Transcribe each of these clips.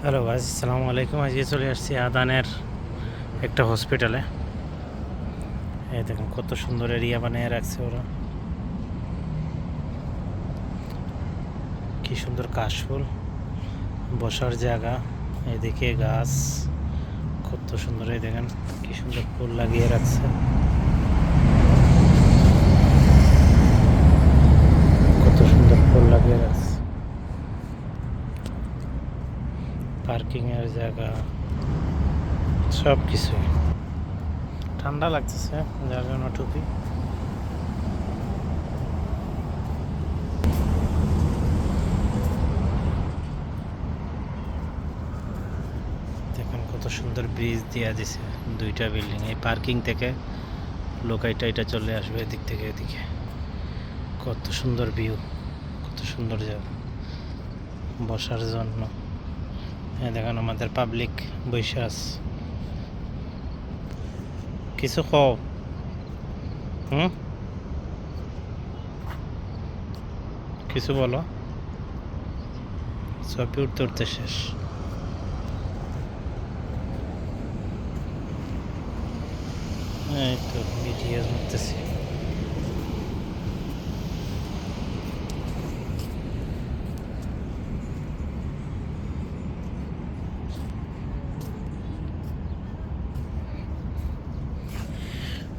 Hello guys, আসসালামু আলাইকুম। আজকে চলে আসছি আদানের একটা হসপিটালে। এই দেখুন কত সুন্দর এরিয়া বানিয়ে রাখছে ওরা, কি সুন্দর কাশফুল, বসার জায়গা, এদিকে গাছ, কত সুন্দর। এই দেখেন কি সুন্দর ফুল লাগিয়ে রাখছে, কত সুন্দর ফুল লাগিয়ে রাখছে। পার্কিং এর জায়গা, সব কিছুই। ঠান্ডা লাগতেছে যার জন্য টুপি। দেখুন কত সুন্দর ব্রিজ দেওয়া দিছে, দুইটা বিল্ডিং। এই পার্কিং থেকে লোক এটা চলে আসবে এদিক থেকে এদিকে। কত সুন্দর ভিউ, কত সুন্দর জায়গা বসার জন্য। দেখেন আমাদের পাবলিক বসে আছে। কিছু কও? কিছু বলো। ছবি উঠতে উঠতে শেষ। এই তো ভিডিও করতেছি।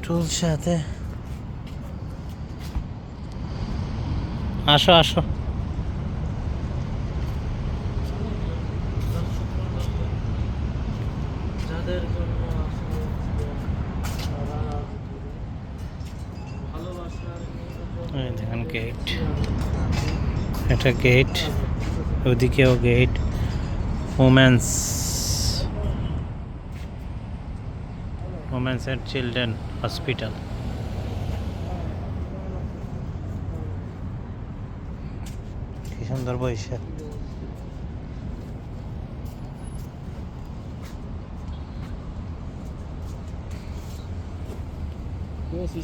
টুল সাথে আসো আসো। যাদের জন্য দেখেন গেট, এটা গেট, ওদিকেও gate. Women's and children hospital. কি সুন্দর বৈশাখ।